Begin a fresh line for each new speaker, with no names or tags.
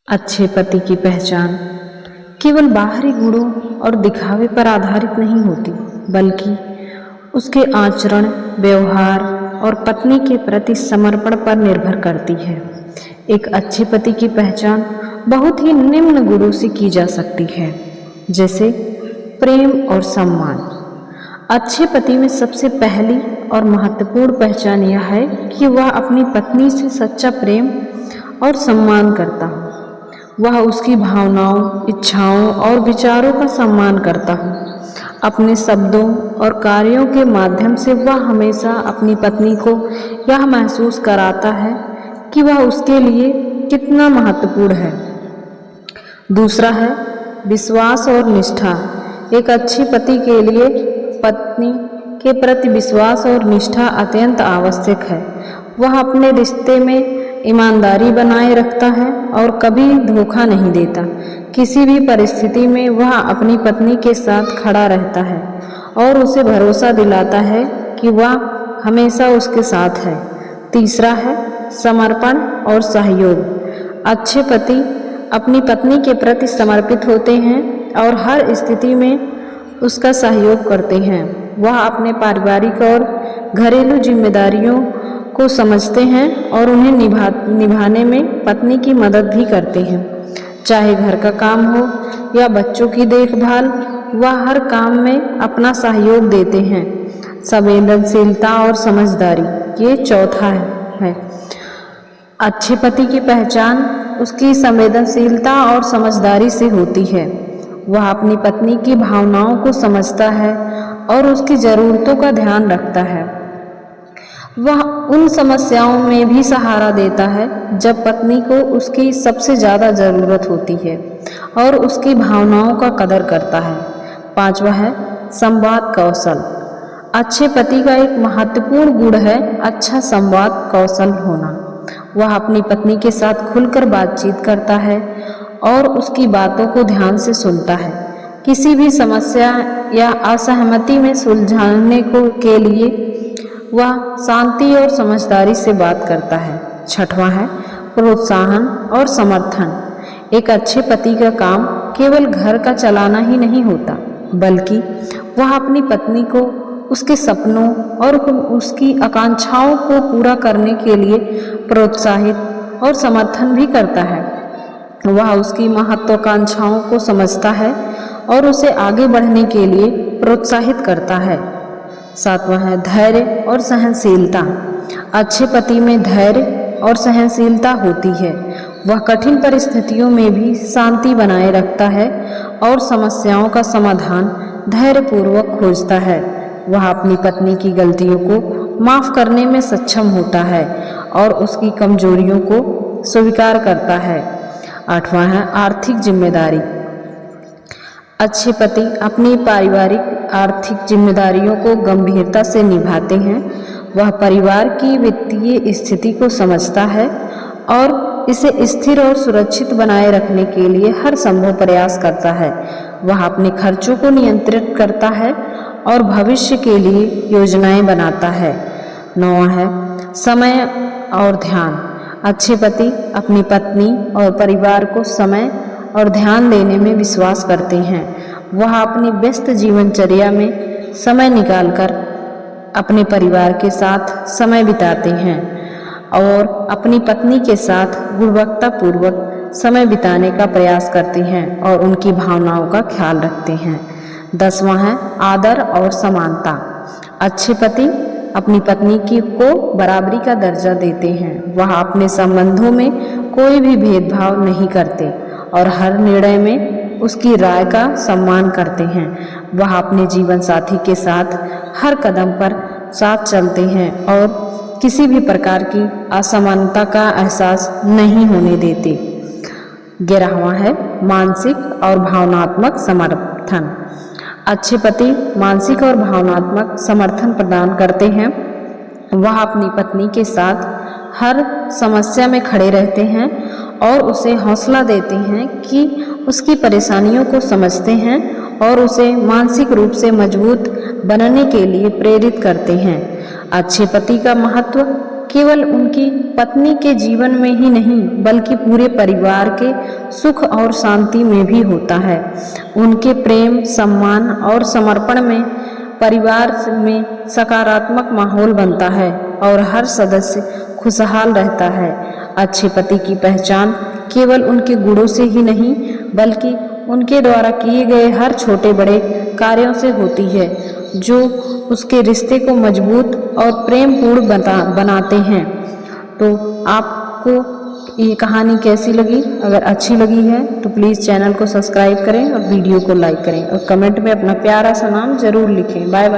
अच्छे पति की पहचान केवल बाहरी गुणों और दिखावे पर आधारित नहीं होती, बल्कि उसके आचरण, व्यवहार और पत्नी के प्रति समर्पण पर निर्भर करती है। एक अच्छे पति की पहचान बहुत ही निम्न गुणों से की जा सकती है, जैसे प्रेम और सम्मान। अच्छे पति में सबसे पहली और महत्वपूर्ण पहचान यह है कि वह अपनी पत्नी से सच्चा प्रेम और सम्मान करता हो। वह उसकी भावनाओं, इच्छाओं और विचारों का सम्मान करता हो। अपने शब्दों और कार्यों के माध्यम से वह हमेशा अपनी पत्नी को यह महसूस कराता है कि वह उसके लिए कितना महत्वपूर्ण है। दूसरा है विश्वास और निष्ठा। एक अच्छे पति के लिए पत्नी के प्रति विश्वास और निष्ठा अत्यंत आवश्यक है। वह अपने रिश्ते में ईमानदारी बनाए रखता है और कभी धोखा नहीं देता। किसी भी परिस्थिति में वह अपनी पत्नी के साथ खड़ा रहता है और उसे भरोसा दिलाता है कि वह हमेशा उसके साथ है। तीसरा है समर्पण और सहयोग। अच्छे पति अपनी पत्नी के प्रति समर्पित होते हैं और हर स्थिति में उसका सहयोग करते हैं। वह अपने पारिवारिक और घरेलू जिम्मेदारियों को समझते हैं और उन्हें निभाने में पत्नी की मदद भी करते हैं। चाहे घर का काम हो या बच्चों की देखभाल, वह हर काम में अपना सहयोग देते हैं। संवेदनशीलता और समझदारी, ये चौथा है। अच्छे पति की पहचान उसकी संवेदनशीलता और समझदारी से होती है। वह अपनी पत्नी की भावनाओं को समझता है और उसकी ज़रूरतों का ध्यान रखता है। वह उन समस्याओं में भी सहारा देता है जब पत्नी को उसकी सबसे ज़्यादा ज़रूरत होती है और उसकी भावनाओं का कदर करता है। पांचवा है संवाद कौशल। अच्छे पति का एक महत्वपूर्ण गुण है अच्छा संवाद कौशल होना। वह अपनी पत्नी के साथ खुलकर बातचीत करता है और उसकी बातों को ध्यान से सुनता है। किसी भी समस्या या असहमति में सुलझाने के लिए वह शांति और समझदारी से बात करता है। छठवां है प्रोत्साहन और समर्थन। एक अच्छे पति का काम केवल घर का चलाना ही नहीं होता, बल्कि वह अपनी पत्नी को उसके सपनों और उसकी आकांक्षाओं को पूरा करने के लिए प्रोत्साहित और समर्थन भी करता है। वह उसकी महत्वाकांक्षाओं को समझता है और उसे आगे बढ़ने के लिए प्रोत्साहित करता है। सातवां है धैर्य और सहनशीलता। अच्छे पति में धैर्य और सहनशीलता होती है। वह कठिन परिस्थितियों में भी शांति बनाए रखता है और समस्याओं का समाधान धैर्यपूर्वक खोजता है। वह अपनी पत्नी की गलतियों को माफ़ करने में सक्षम होता है और उसकी कमजोरियों को स्वीकार करता है। आठवां है आर्थिक जिम्मेदारी। अच्छे पति अपनी पारिवारिक आर्थिक जिम्मेदारियों को गंभीरता से निभाते हैं। वह परिवार की वित्तीय स्थिति को समझता है और इसे स्थिर और सुरक्षित बनाए रखने के लिए हर संभव प्रयास करता है। वह अपने खर्चों को नियंत्रित करता है और भविष्य के लिए योजनाएं बनाता है। नौवां है समय और ध्यान। अच्छे पति अपनी पत्नी और परिवार को समय और ध्यान देने में विश्वास करते हैं। वह अपनी व्यस्त जीवनचर्या में समय निकालकर अपने परिवार के साथ समय बिताते हैं और अपनी पत्नी के साथ गुणवत्तापूर्वक समय बिताने का प्रयास करते हैं और उनकी भावनाओं का ख्याल रखते हैं। 10वां है आदर और समानता। अच्छे पति अपनी पत्नी को बराबरी का दर्जा देते हैं। वह अपने संबंधों में कोई भी भेदभाव नहीं करते और हर निर्णय में उसकी राय का सम्मान करते हैं। वह अपने जीवन साथी के साथ हर कदम पर साथ चलते हैं और किसी भी प्रकार की असमानता का एहसास नहीं होने देते। 11वां है मानसिक और भावनात्मक समर्थन। अच्छे पति मानसिक और भावनात्मक समर्थन प्रदान करते हैं। वह अपनी पत्नी के साथ हर समस्या में खड़े रहते हैं और उसे हौसला देते हैं कि उसकी परेशानियों को समझते हैं और उसे मानसिक रूप से मजबूत बनने के लिए प्रेरित करते हैं। अच्छे पति का महत्व केवल उनकी पत्नी के जीवन में ही नहीं बल्कि पूरे परिवार के सुख और शांति में भी होता है। उनके प्रेम, सम्मान और समर्पण में परिवार में सकारात्मक माहौल बनता है और हर सदस्य खुशहाल रहता है। अच्छे पति की पहचान केवल उनके गुणों से ही नहीं बल्कि उनके द्वारा किए गए हर छोटे बड़े कार्यों से होती है, जो उसके रिश्ते को मजबूत और प्रेमपूर्ण बनाते हैं। तो आपको ये कहानी कैसी लगी? अगर अच्छी लगी है तो प्लीज़ चैनल को सब्सक्राइब करें और वीडियो को लाइक करें और कमेंट में अपना प्यारा सा नाम ज़रूर लिखें। Bye bye.